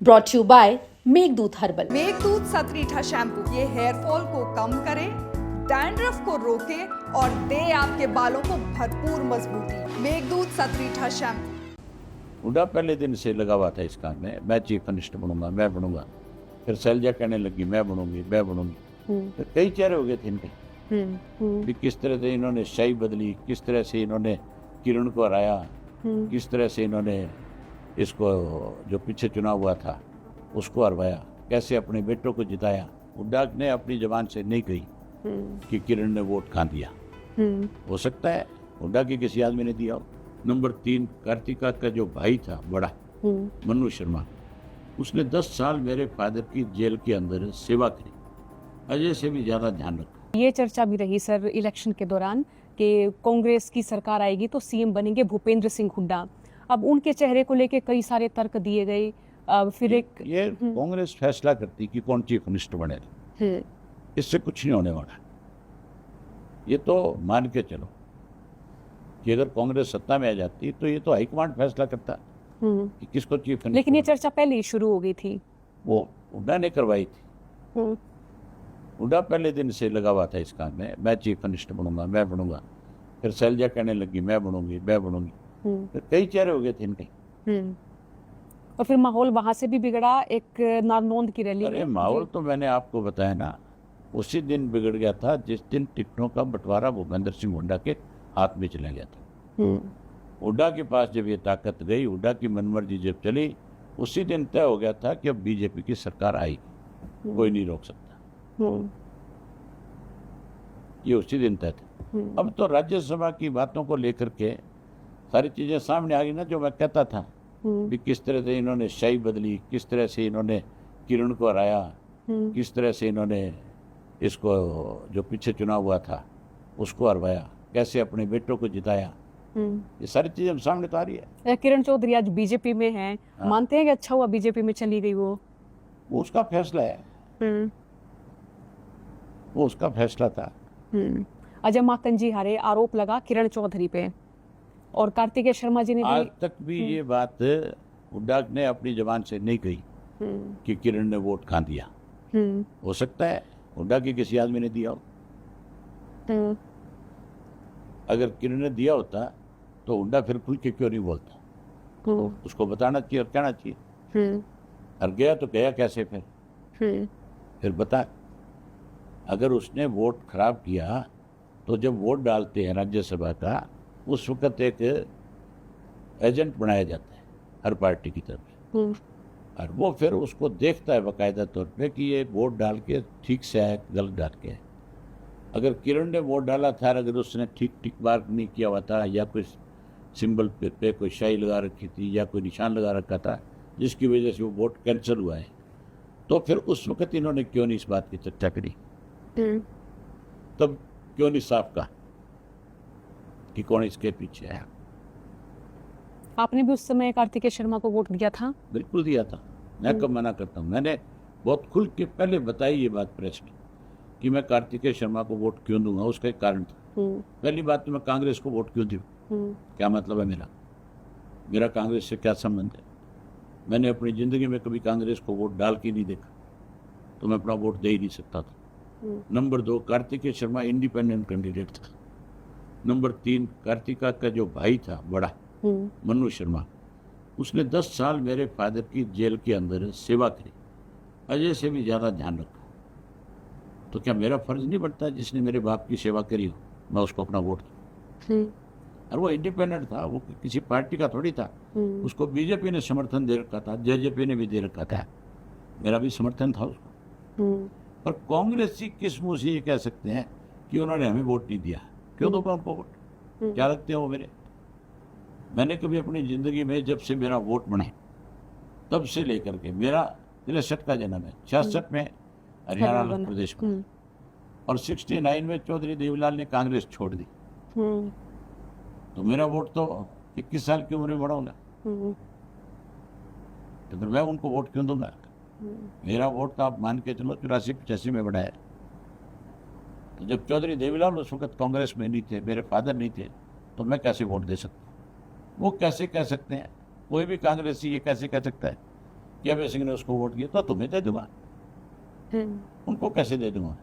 Brought you by Meghdoot herbal. Meghdoot Satritha shampoo ये hair fall को कम करे, डैंड्रफ को रोके और दे आपके बालों को भरपूर मजबूती। मेघदूत सतरीठा शैम्पू। हुड्डा पहले दिन से लगा हुआ था इस काम में, मैं चीफ मिनिस्टर बनूंगा, मैं बनूंगा। फिर शैलजा कहने लगी मैं बनूंगी, मैं बनूंगी। तो कई चेहरे हो गए थे इनके भी, किस तरह से इन्होंने शाही बदली, किस तरह से इन्होंने किरण को हराया, किस तरह से इन्होंने इसको जो पीछे चुनाव हुआ था उसको हरवाया, कैसे अपने बेटों को जिताया। हुड्डा ने अपनी जबान से नहीं कही कि किरण ने वोट कहाँ दिया। हो सकता है हुड्डा की किसी आदमी ने दिया हो। नंबर 3, कार्तिका का जो भाई था बड़ा मनु शर्मा, उसने 10 साल मेरे फादर की जेल के अंदर सेवा करी, अजय से भी ज्यादा ध्यान रखा। ये चर्चा भी रही सर इलेक्शन के दौरान कि कांग्रेस की सरकार आएगी तो सीएम बनेंगे भूपेंद्र सिंह हुड्डा। अब उनके चेहरे को लेके कई सारे तर्क दिए गए। फिर ये कांग्रेस फैसला करती कि कौन चीफ मिनिस्टर बने, इससे कुछ नहीं होने वाला। ये तो मान के चलो कि अगर कांग्रेस सत्ता में आ जाती तो ये तो हाईकमांड फैसला करता कि किसको चीफ मिनिस्टर। लेकिन ये चर्चा पहले ही शुरू हो गई थी, वो हुड्डा ने करवाई थी। हुड्डा पहले दिन से लगा हुआ था इस काम में, मैं चीफ मिनिस्टर बनूंगा, मैं बनूंगा। फिर शैलजा कहने लगी मैं बनूंगी, मैं बनूंगी। फिर कई चेहरे हो गए थे इनके। और फिर माहौल वहां से भी बिगड़ा, एक नारनौंद की रैली। अरे माहौल तो मैंने आपको बताया ना, उसी दिन बिगड़ गया था जिस दिन टिकटों का बंटवारा भूपेंद्र सिंह हुड्डा के हाथ में चला गया था। हुड्डा के पास जब ये ताकत गई, हुड्डा की मनमर्जी जब चली, उसी दिन तय हो गया था कि अब बीजेपी की सरकार आई, कोई नहीं रोक सकता। ये उसी दिन तय था। अब तो राज्यसभा की बातों को लेकर के सारी चीजें सामने आ गई ना, जो मैं कहता था भी किस तरह से इन्होंने शाही बदली, किस तरह से इन्होंने किरण को हराया, किस तरह से इन्होंने इसको जो पीछे चुनाव हुआ था उसको हरवाया, कैसे अपने बेटों को जिताया। ये सारी चीजें हम सामने तो आ रही है। किरण चौधरी आज बीजेपी में है। हाँ। मानते हैं कि अच्छा हुआ बीजेपी में चली गई वो उसका फैसला है, वो उसका फैसला था। अजय माकन जी हारे, आरोप लगा किरण चौधरी पे, और कार्तिकेय शर्मा जी ने भी आज तक भी ये बात हुड्डा ने अपनी जबान से नहीं कही कि किरण ने वोट कहाँ दिया। हो सकता है हुड्डा की किसी आदमी ने दिया हो। अगर किरण ने दिया होता तो हुड्डा फिर खुल के क्यों नहीं बोलता, उसको बताना चाहिए और कहना चाहिए। और गया तो गया कैसे फिर बता। अगर उसने वोट खराब किया तो जब वोट डालते हैं राज्यसभा का, उस वक्त एक एजेंट बनाया जाता है हर पार्टी की तरफ से, और वो फिर उसको देखता है बाकायदा तौर पे कि ये वोट डाल के ठीक से है, गलत डाल के है। अगर किरण ने वोट डाला था, अगर उसने ठीक टिक मार्क नहीं किया हुआ था, या कोई सिंबल पे कोई शाही लगा रखी थी या कोई निशान लगा रखा था जिसकी वजह से वो वोट कैंसिल हुआ है, तो फिर उस वक्त इन्होंने क्यों नहीं इस बात की चर्चा करी, तब क्यों नहीं साफ कहा कि कौन इसके पीछे है। आपने भी उस समय कार्तिकेय शर्मा को वोट दिया था? बिल्कुल दिया था। मैं कब मना करता हूँ, मैंने बहुत खुल के पहले बताई ये बात प्रेस में कि मैं कार्तिकेय शर्मा को वोट क्यों दूंगा। उसका एक कारण था। पहली बात तो मैं कांग्रेस को वोट क्यों दूं, क्या मतलब है मेरा कांग्रेस से क्या संबंध है। मैंने अपनी जिंदगी में कभी कांग्रेस को वोट डाल के नहीं देखा, तो मैं अपना वोट दे ही नहीं सकता था। Number 2, Kartikeya Sharma independent candidate था। नंबर 3, कार्तिका का जो भाई था बड़ा मनु शर्मा, उसने 10 साल मेरे फादर की जेल के अंदर सेवा करी, अजय से भी ज्यादा ध्यान रखा। तो क्या मेरा फर्ज नहीं बनता, जिसने मेरे बाप की सेवा करी हो मैं उसको अपना वोट दूं। और वो इंडिपेंडेंट था, वो किसी पार्टी का थोड़ी था। उसको बीजेपी ने समर्थन दे रखा था, जेजेपी ने भी दे रखा था, मेरा भी समर्थन था उसको। पर कांग्रेसी किस मुंह से ये कह सकते हैं कि उन्होंने हमें वोट नहीं दिया। क्यों दो उनको वोट, क्या लगते हैं वो मेरे। मैंने कभी अपनी जिंदगी में, जब से मेरा वोट बने तब से लेकर के, मेरा 63 का जन्म है, 66 में हरियाणा प्रदेश में, और 69 में चौधरी देवीलाल ने कांग्रेस छोड़ दी। तो मेरा वोट तो 21 साल की उम्र में बढ़ा होगा, तो फिर मैं उनको वोट क्यों दूंगा। मेरा वोट तो आप मान के चलो 84-85 में बढ़ा है। तो जब चौधरी देवीलाल उस वक्त कांग्रेस में नहीं थे, मेरे फादर नहीं थे, तो मैं कैसे वोट दे सकता। वो कैसे कह सकते हैं, कोई भी कांग्रेसी ये कैसे कह सकता है कि अभय सिंह ने उसको वोट दिया तो तुम्हें दे दूंगा, उनको कैसे दे दूंगा?